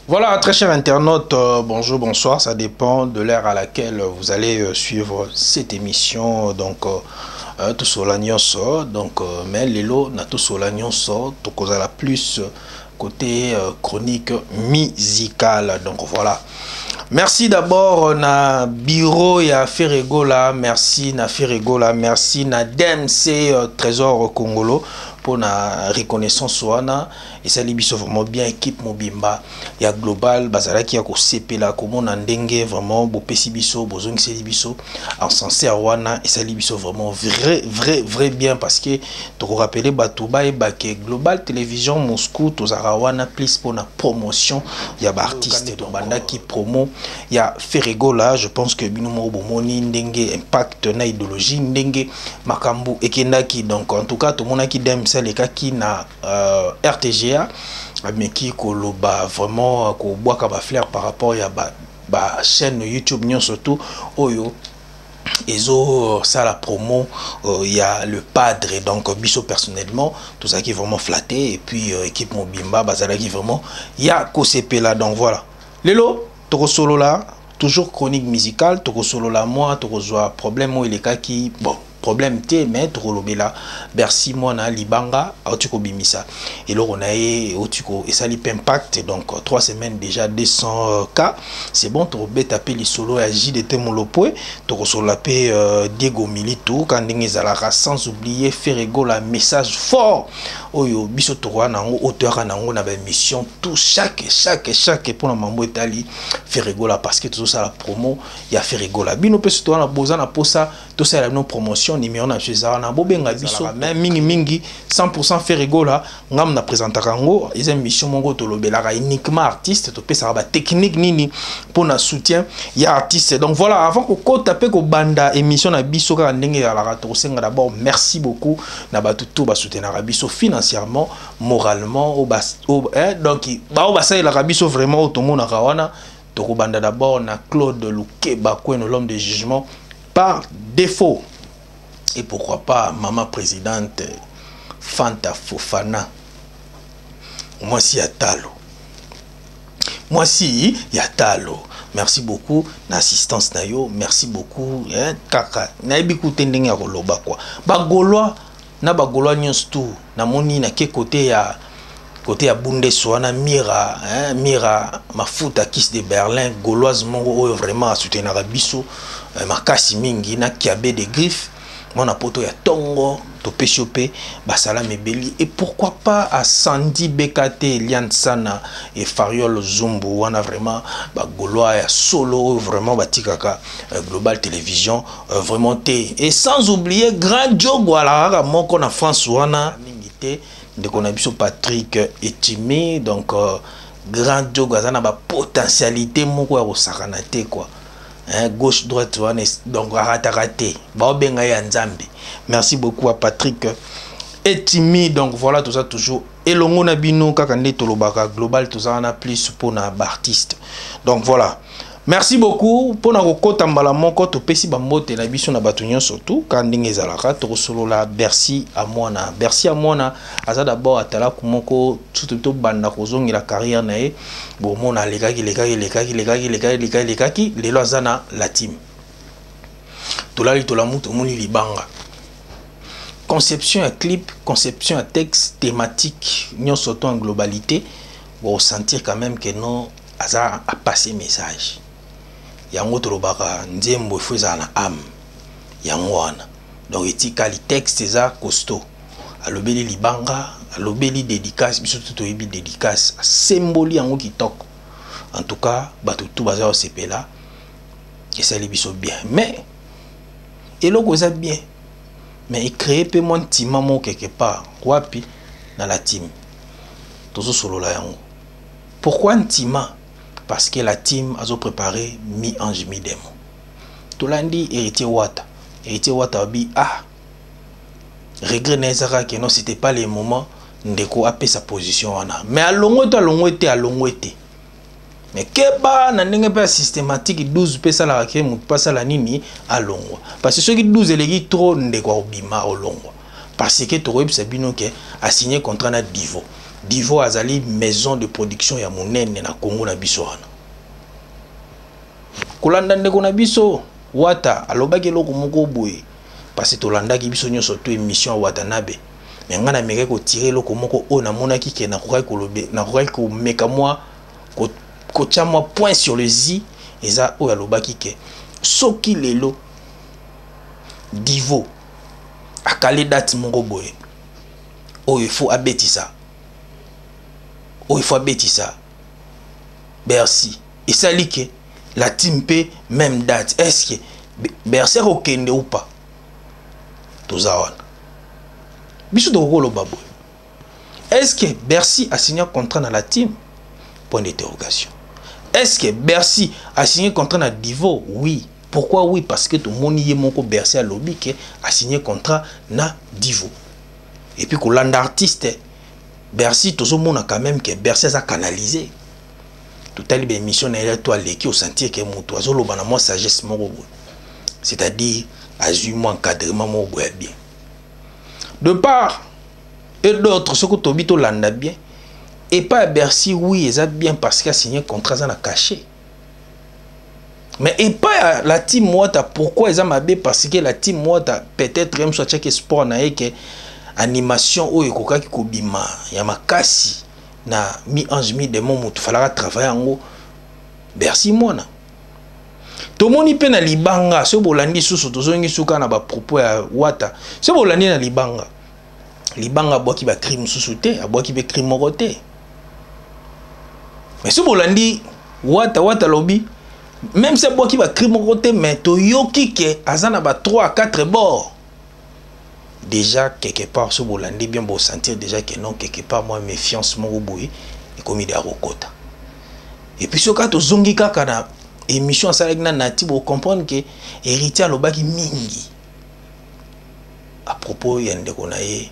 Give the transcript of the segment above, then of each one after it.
Voilà, très chers internautes, bonjour, bonsoir, ça dépend de l'heure à laquelle vous allez suivre cette émission. Tout cela nyonso, mais lelo na tout cela nyonso, tout cause la plus côté chronique musicale. Donc voilà. Merci d'abord na bureau ya Ferregola, merci na Ferregola, merci na DMC Trésor Congolo pour la reconnaissance wana et ça libiso vraiment bien équipe mobimba ya global bazala ki ya ko sepela comme on ndenge vraiment bo pesibiso bozong se libiso en sincère wana et ça libiso vraiment vrai bien parce que to rappeler batuba et baké global télévision Moscou to wana plus pour la promotion ya ba artiste donc banda qui promo ya Ferregola. Je pense que binomo bomoni ndenge impact na idéologie ndenge makambu ekendaki donc en tout cas tout monde qui dem les cas qui na RTGA mais qui koloba vraiment ko boaka ba flair par rapport ya ba chaîne YouTube nyon surtout oyo ezo ça la promo il y a le padre donc biso personnellement tout ça qui est vraiment flatté et puis équipe mobimba bazala qui vraiment il y a COCP là donc voilà lelo toko solo là toujours chronique musicale toko solo là moi toko zoa problème où il est cas qui bon problème té mais là Bercy moi na libanga otiko bimisa et là on a otiko et ça li impact donc 3 semaines déjà 200 cas c'est bon to taper les solo à JDT Molopwe to solo la paix Diego Milito quand ngezala sans oublier Ferrego la message fort oyo biso to wana ngo auteur na ngo na ba mission tout chaque pour la mambo etali Ferrego la parce que tout ça la promo ya Ferrego la bino pe to na boza na posa tout ça la non promotion numéro na chez na bobenga biso même mingi 100% Ferrego la ngam na présentaka ngo ils émission mongo to lobelaka uniquement artiste to pesa ba technique nini pour na soutien ya artiste donc voilà avant ko taper ko banda émission na biso ka ndenge ya la to senga d'abord merci beaucoup na ba tout ba soutenir biso financièrement moralement au donc ba ça la biso vraiment au tomo na kawana to ko banda d'abord na Claude Lukeba Kweno l'homme de jugement par défaut. Et pourquoi pas maman présidente Fanta Fofana. Moi si Yatalo. Moi si Yatalo. Merci beaucoup l'assistance nayo, merci beaucoup kaka. Na ebiku tendenge ya koloba quoi. Ba Gaulois na ba Gaulois nyonso na moni na ke côté ya Bundeswana Mira mafuta Kiss de Berlin Gauloise mongo vraiment à soutenir biso makasi mingi na kiabe de griffes mon apoto ya tongo to peshopé basala mebeli et pourquoi pas à Sandy BKT Lian Sana et Fariol Zumbu wana vraiment ba Gaulois ya solo vraiment batikaka Global Télévision vraiment té et sans oublier Grand Joe voilà moko na France wana mingité de qu'on a biso Patrick Etimi donc Grand Joe gazana ba potentialité moko ya kosakanate quoi. Gauche droite donc raté ba benga ya nzambe merci beaucoup à Patrick Etimi donc voilà tout ça toujours elongo na bino kaka nde tolobaka global tout ça na plus pour na artiste donc voilà merci beaucoup pour na kokota mbala moko to pesi ba mbote na biso na batunyo surtout quand ndenge ezalaka to solo la Bercy à moi aza d'abord atala kumoko tout banda kozongi la carrière na e bon mona lekaki lelo azana la team tolali tolamu to moni libanga conception à clip conception à texte thématique nyon surtout en globalité pour sentir quand même que non aza a passer message yango tolobaka nzembo ifo na âme yango wana donc etikali texte za costaud alobeli libanga alobeli dédicace biso tout oyebi dédicace symbole yango kitoko en tout cas bato tout baza osepela esali biso bien mais eloko eza bien mais créer pe mon tima mo quelque part wapi na la team tozo solola yango pourquoi ntima parce que la team a préparé mi-ange mi-démon. Tolandi héritier Wata bi regret nezara que non c'était pas les moments ndeko apé sa position wana mais à longo été mais keba na ndenge pa systématique 12 pesa la ke mu pasa la nini à longo parce que ceux qui 12 elegi trop ndeko obima au longo parce que to web sabino ke a signé contrat na Divo Divo azali maison de production ya monene na Congo na biso wana. Kolanda ndeko na biso Wata alobaki eloko moko boye parce que tolandaki biso nyonso to émission Watanabe. Mais ngana meke ko tirer eloko moko o na monaki ke na kokai kolobe na kokai ko meka moi ko tia moi point sur le i eza o alobaki ke soki lelo Divo akale date moko boye o il faut abetisa. Oh, il faut abêter ça. Bercy. Et ça dit que la team paie même date. Est-ce que Bercy a aucun ou pas? Tout ça. Bisous de Rolo Babou. Est-ce que Bercy a signé un contrat dans la team? Point d'interrogation. Est-ce que Bercy a signé un contrat dans Divo? Oui. Pourquoi oui? Parce que tout le monde y est mon Bercy a lobby qui a signé un contrat dans Divo. Et puis, quand l'artiste Bercy, tout le monde a quand même que Bercy a canalisé. Tout à l'heure, l'émission est toi qui au sentir que mon oiseau le moi sagesse mon c'est-à-dire assure-moi encadrement mon bien. De part et d'autres, ce que tu habites au landa bien et pas Bercy oui, ils a bien parce qu'il a signé un contrat dans la caché. Mais et pas la team Wata pourquoi ils ont mabé parce que la team Wata peut-être même soit chaque sport na que animation oyo kokaki kobima ya makasi na mi ange mi démon mutu falaka travailler ngo Bercy mona to moni pe na libanga so bolandi susu tozongi suka na ba propos ya Wata so bolandi na libanga boki ba crime susu te aboki be crime moko te mais so bolandi Wata lobby même si boki ba crime moko te mais to yoki ke azana ba 3 à 4 bords. Déjà quelque part ce bolandi bien beau sentir déjà que non quelque part moi méfiance mon boui et comme il est à Rokota. Et puis ce cas to zongi kaka na émission ça na nati pour comprendre que héritier lobaki mingi à propos yande konaye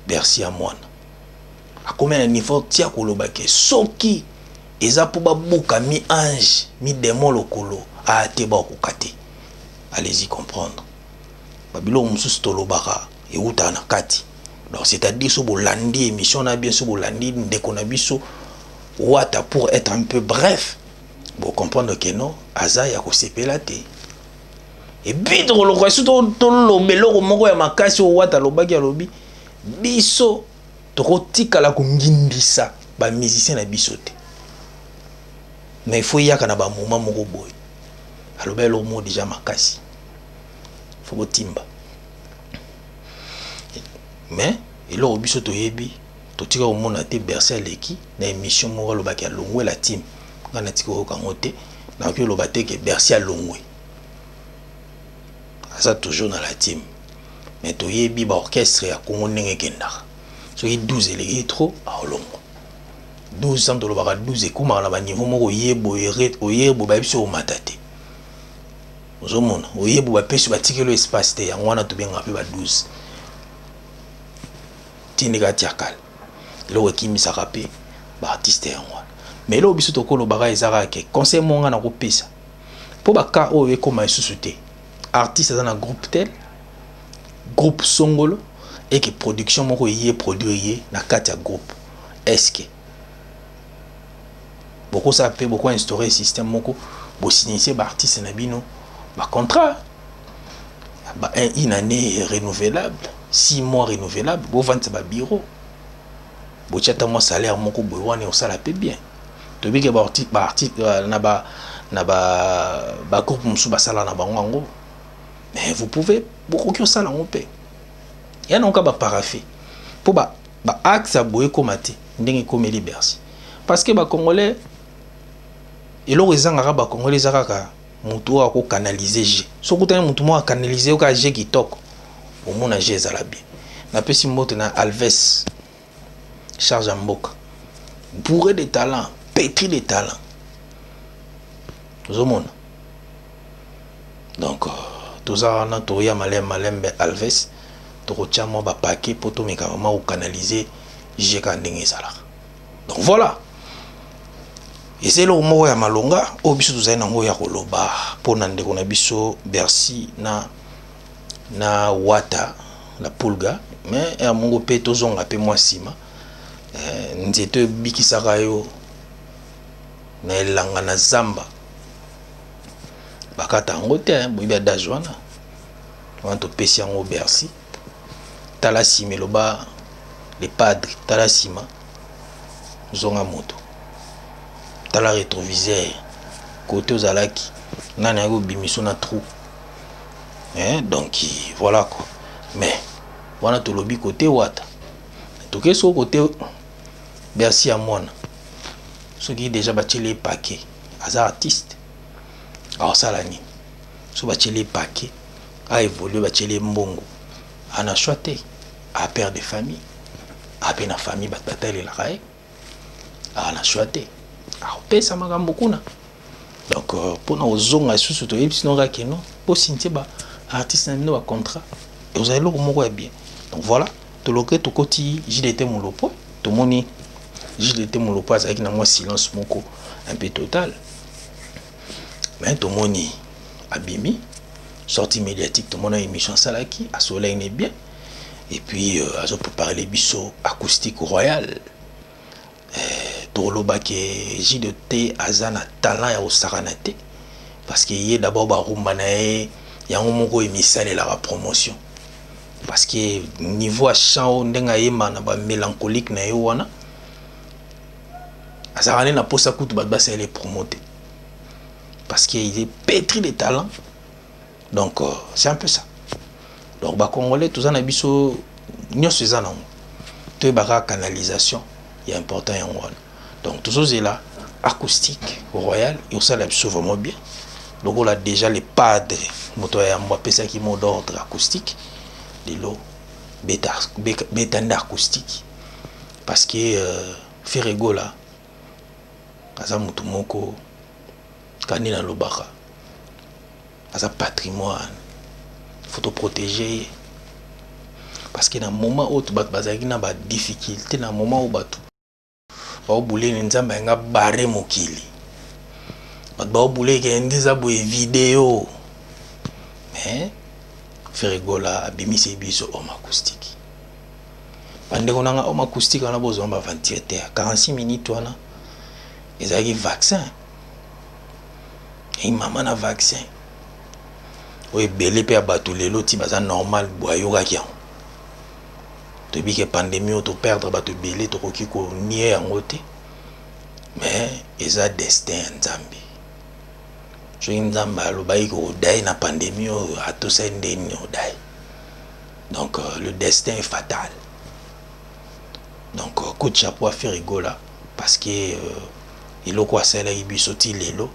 Bercy à moi. A combien de niveau tia ko lobaki soki eza pour ba buka mi ange mi démon lokolo a te ba ko kate. Allez-y comprendre. Babilo mususu tolobaka e uta na kati. Donc c'est-à-dire so bolandi émission na bien so bolandi ndeko na biso Wata pour être un peu bref. Bon comprendre que non aza ya ko sepela te. Et bidro lo kwasu to lobelo moko ya makasi Wata lobaki alobi biso to tikala ko ngimbisa ba musicien na biso te. Mais il faut yaka na ba moment moko boy. Alobelo mo déjà makasi. Timba. Mais il a obligé de yebi to tika au monde ate Bercy leki na émission mo lo baki longwe la team ngana tika ko kangote na ko lo bate ke Bercy longwe ça toujours dans la team mais to yebi ba orchestre ya Congo ndenge kenda so yi 12 eleki trop a longo 12 ans de lo baka 12 ekuma na ba niveau moko yebo ba biso o matate. Ozomona oyebo ba pesi batikelo espace te yango wana to benga pe ba 12 tindika tiakal lo ekimisa kape ba artiste yango mais lo biso to kolo baga ezaka ke conseil monga na ko pesa po ba ka o ekoma isusu te artiste dans un groupe tel groupe songolo et que production moko yé produire na kati ya groupe est-ce que beaucoup ça peut beaucoup instaurer système moko bo signer ba artiste na bino ba contrat ba une année renouvelable 6 mois renouvelable bo vendre ba bureau bo tchata moi salaire moko bo wane o sala pe bien to bi ke ba artiste na ba groupe musu ba sala na bango ngo mais vous pouvez beaucoup qui sala ngo pe ya non ka ba paraffé pour ba axe boye komate ndenge komeli Bercy parce que ba congolais et lo ezanga ba congolais zakaka mutu ako canaliser G so kutana mutu mo canaliser ka G kitoko au mona G ezala bien na pesi moto na Alves charge en mboka bourré de talent pétri de talent ozomona donc toza na toya malembe Alves to chamo ba paquet poto meka ma ou canaliser G ka ndenge ezala donc voilà. Et c'est le mot ya malonga o biso tozali nango ya koloba pona ndeko na biso Bercy na Wata la pulga mais ya mongo pe tozonga pe moi sima nzete bikisaka yo na elanga na zamba bakata yango te boyibi adage wana topesi yango Bercy tala nsima eloba le padre tala nsima zonga moto tala rétroviseur côté ozalaki nani ayaki obimiso na trou donc voilà quoi. Mais wana tolobi côté wata toke so côté Bercy ya mwana soki déjà batieli paquet aza artiste aosala nini so batieli paquet aévolue batieli mbongo ana choix te a père de famille ape na famille bato batalelaka ye ana choix te aopesa makambo kuna. Donc mpona ozonga lisusu toyebi sino kaka non mpo sintie ba artiste na bino bacontrat ozala eloko moko ya bien. Donc voilà toloke tokoti JDT Molopo tomoni JDT Molopo azalaki na mwa silence moko un peu total, mais tomoni abimi sortie médiatique tomona émission salaki à soleil n'est bien et puis azo préparer les biseaux acoustique royal toloba ke JDT azana talent ya osakana te parce que yé d'abord barumba na ye yango moko emisale la promotion parce que niveau à chant ndenga yema na ba mélancolique na ye wana azarane na posa kutu ba basa les promoter parce qu'il est pétri de talent. Donc c'est un peu ça. Donc ba congolais tous en abiso nyos ezana to ba canalisation il est important en wana. Donc tout ça est là acoustique royal et ça la biso vraiment bien. Donc on a déjà les padres moto ya mbapesa ki mot d'ordre acoustique de l'eau bêta acoustique parce que Ferrego là aza mutu moko kanina lobaka aza patrimoine faut protéger parce que dans moment où tu bazaki na ba difficulté na moment où batu ba obulé nzamba nga barre mokili ba obulé ke ndiza boye vidéo mais Ferregola abimisi biso homme acoustique bande konanga homme acoustique na bozo ba ventilateur 46 minutes wana ezaki vaccin et maman na vaccin oye belé pe abatu lelo ti baza normal boyoka ki yango tobi ke pandémie auto perdre batu belé to koki ko nier yango te mais eza destin nzambe so nzamba alobai ko dai na pandémie ato sende ni odai donc le destin est fatal. Donc coup de chapeau à Ferrego là parce que il a quoi ça là il bisoti lelo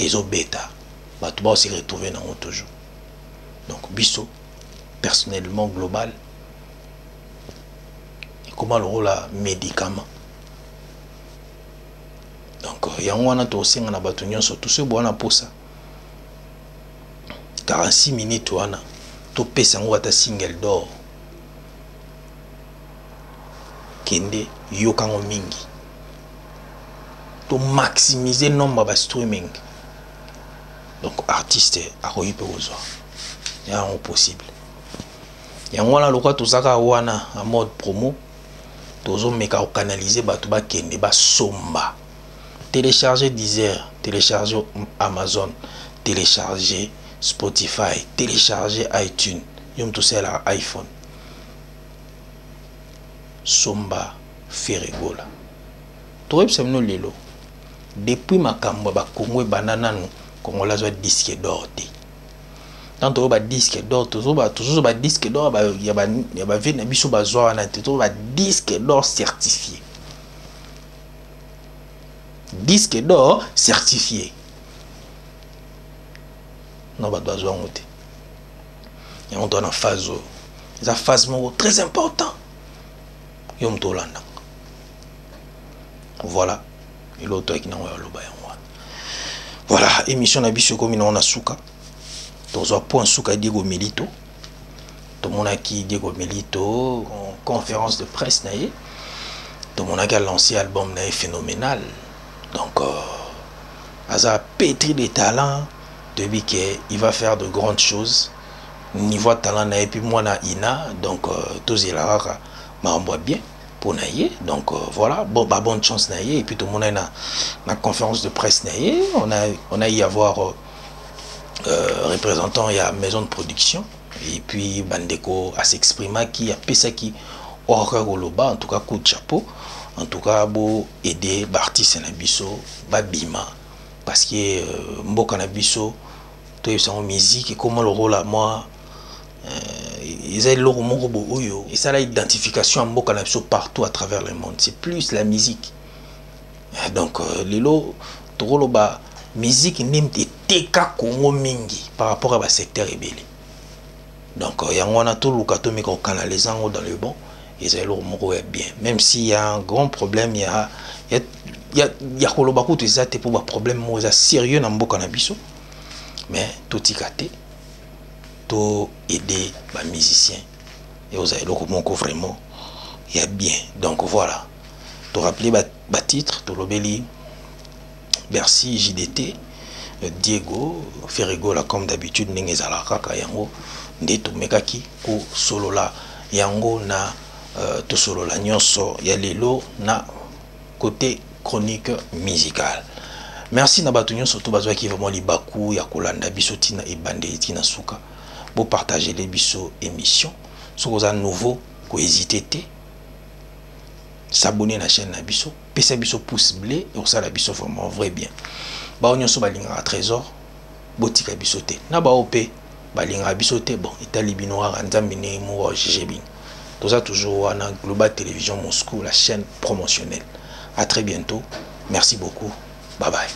ezo beta batu ba se retrouver dans toujours. Donc biso personnellement global et comment le rôle médicament. Donc yango wana to senga na batu nyonso tout ce bona posa 46 minutes wana to pesa ngo ata single d'or kende yokango mingi to maximiser nombre ba streaming. Donc artiste akoyi pe ozwa yango possible yango wana lokwa tozaka wana en mode promo tozo meka canaliser batu ba kende ba somba télécharger Deezer, télécharger Amazon, télécharger Spotify, télécharger iTunes, yom tout ça là iPhone. Somba Ferrego là. Torep semno lelo. Depuis makambo ba Congo banana no Congolais zo disque d'or te. Tant to ba disque d'or toujours ba disque d'or ba ya ba vina biso ba zo na te to ba disque d'or certifié. Disque d'or certifié. Non, bah, doit monter. Et on doit en phase. C'est une phase très important. Yom Tolanda. Voilà. Et l'autre qui n'a pas le bain. Voilà. Émission Nabisho comme on a souka. Dans un point souka Diego Milito. Tout le monde a qui Diego Milito en conférence de presse. Tout le monde a lancé l'album phénoménal. Donc, Aza pétri de talent, depuis qu'il va faire de grandes choses. Niveau talent, et puis moi, na ina, donc, tous les rara, m'a bien. pour naïe. Donc voilà, bon, bah, bonne chance naïe. Et puis tout le monde a une conférence de presse naïe. On a y avoir représentant, il y a maison de production. Et puis Bandeko à s'exprimer qui a pesa qui en tout cas coup de chapeau. En tout cas, beau aider Bartis et Nabiso, Babima. Parce que Mboka Nabiso, tout est en musique et comment le rôle à moi. Ils ont leur mot et ça l'identification en Mboka Nabiso partout à travers le monde. C'est plus la musique. Donc, lelo, tout ba musique n'aime teka Congo mingi par rapport à ba secteur rebelle. Donc, il y a un tout le cas mais qu'on canalise dans le bon. Ils ont leur mot bien. Même s'il y a un grand problème, il y a beaucoup de pour un problème sérieux dans Mboka Nabiso. Mais tout y caté, tout aider les musiciens. Et vous avez le mot vraiment, il y a bien. Donc voilà. Tu rappelez le titre, tu l'obélis. Merci JDT, Diego, Ferrigo, là, comme d'habitude, Nengezala Kaka, Yango, Ndeto Mekaki, Ko Solo la, Yango na, to Solo la Nyonso, Yalelo na côté chronique musicale. Merci Nabatunyo, surtout Bazwa qui vraiment li baku, Yakolanda, Bisotina et Bandeitina Souka, pour partager les biso émissions. Si vous avez nouveau, vous hésitez, s'abonner à la chaîne Nabiso, pesa biso pouce bleu et ça la biso vraiment vrai bien. Ba onyo so balinga trésor, botika bisoté. Na ba op balinga bisoté bon, Italie binoa nzambi ne mo GGB. Tout ça toujours na Global Télévision Moscou, la chaîne promotionnelle. À très bientôt. Merci beaucoup. Bye bye.